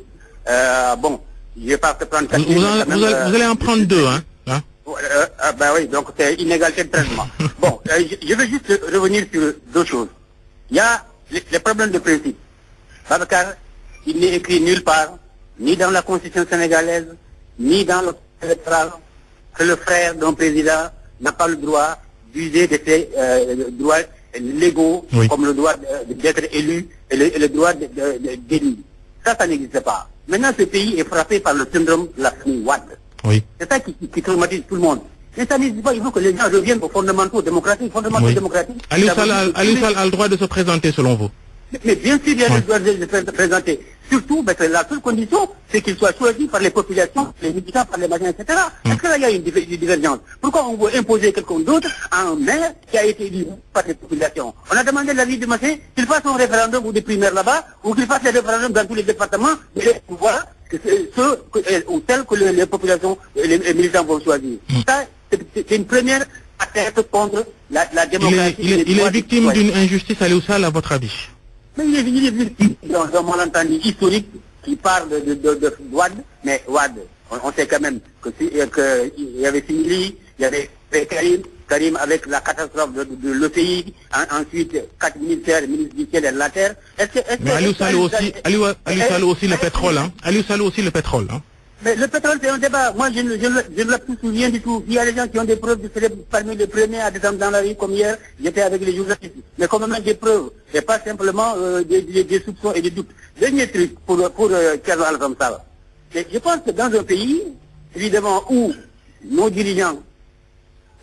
Bon, je vais pas prendre 4 minutes. Vous allez en prendre 2, hein? Oui, donc c'est inégalité de traitement. Bon, je vais juste revenir sur deux choses. Il y a les problèmes de principe. Babacar, il n'est écrit nulle part, ni dans la Constitution sénégalaise, ni dans le électoral, que le frère d'un président n'a pas le droit d'user de ses droits légaux, comme le droit d'être élu et le droit d'élu. Ça n'existe pas. Maintenant, ce pays est frappé par le syndrome de la famille Wade. Oui. C'est ça qui traumatise tout le monde. Mais ça n'existe pas. Il faut que les gens reviennent aux fondamentaux démocratiques. Aliou Sall a le droit de se présenter, selon vous? Mais bien sûr, il y a le droit de se présenter. Surtout, parce que la seule condition, c'est qu'il soit choisi par les populations, les militants, par les machins, etc. Est-ce que là, il y a une divergence? Pourquoi on veut imposer quelqu'un d'autre à un maire qui a été élu par les populations? On a demandé l'avis du machin, qu'il fasse un référendum ou des primaires là-bas, ou qu'il fasse des référendums dans tous les départements, et voilà, ou tels que les populations, les militants vont choisir. Ça, c'est une première atteinte contre la démocratie. Il est victime d'une injustice, Aliou Sall, à votre avis? Mais il est victime d'un malentendu historique qui parle de Wade, mais Wade, on sait quand même qu'il y avait Simili, il y avait Karim avec la catastrophe de l'EPI, ensuite 4 ministères, ministre du ciel et de la terre. Mais Aliou Sall aussi le pétrole, hein? Aliou Sall aussi le pétrole, hein? Mais le pétrole, c'est un débat. Moi, je ne le souviens du tout. Il y a des gens qui ont des preuves, parmi les premiers à descendre dans la rue, comme hier, j'étais avec les journalistes. Mais quand même des preuves, et pas simplement des soupçons et des doutes. Dernier truc pour Thierno Alassane Sall. Je pense que dans un pays, évidemment, où nos dirigeants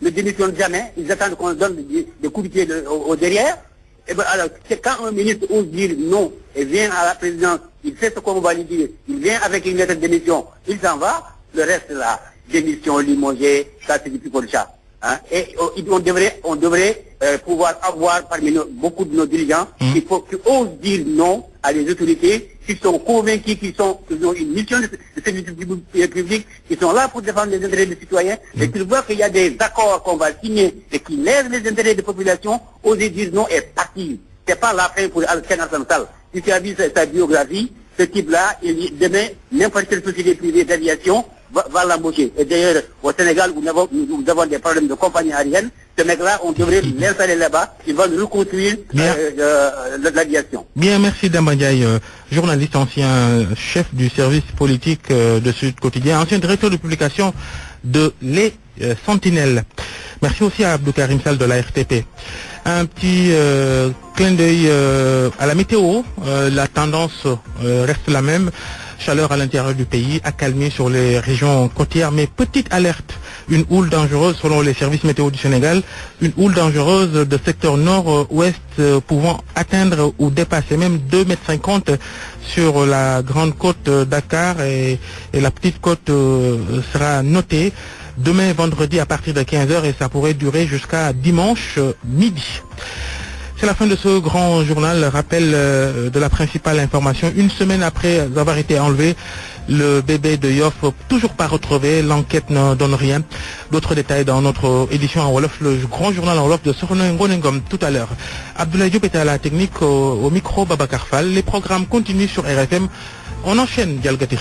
ne démissionnent jamais, ils attendent qu'on donne des coups de pied au derrière. Et bien alors, c'est quand un ministre ose dire non et vient à la présidence, il sait ce qu'on va lui dire, il vient avec une lettre de démission, il s'en va, le reste là, démission, limogé, ça c'est du plus pour le chat. Hein? Et on devrait pouvoir avoir parmi beaucoup de nos dirigeants qui osent dire non à des autorités qui sont convaincus qu'ils ont une mission de service public, qui sont là pour défendre les intérêts des citoyens, et qu'ils voient qu'il y a des accords qu'on va signer et qui lèvent les intérêts des populations, oser dire non et partir. C'est pas la fin pour Thierno Alassane Sall. Si tu as vu sa biographie, ce type-là, demain, n'importe quelle société privée d'aviation va l'embaucher. Et d'ailleurs, au Sénégal, nous avons des problèmes de compagnie aérienne. Ce mec-là, on devrait l'installer là-bas. Il va nous reconstruire l'aviation. Bien, merci Demba Ndiaye, journaliste, ancien chef du service politique de Sud Quotidien, ancien directeur de publication de Les Sentinelles. Merci aussi à Abdou Karim Sall de la RTP. Un petit clin d'œil à la météo. La tendance reste la même. Chaleur à l'intérieur du pays, accalmie sur les régions côtières, mais petite alerte. Une houle dangereuse selon les services météo du Sénégal, une houle dangereuse de secteur nord-ouest pouvant atteindre ou dépasser même 2,50 m sur la grande côte Dakar et la petite côte sera notée demain vendredi à partir de 15 h et ça pourrait durer jusqu'à dimanche midi. C'est la fin de ce grand journal. Rappel de la principale information. Une semaine après avoir été enlevé, le bébé de Yoff toujours pas retrouvé. L'enquête ne donne rien. D'autres détails dans notre édition en Wolof, le grand journal en Wolof de Sorno Ngonengom tout à l'heure. Abdoulaye Diop était à la technique, au micro Babacar Fall. Les programmes continuent sur RFM. On enchaîne, Dialgati.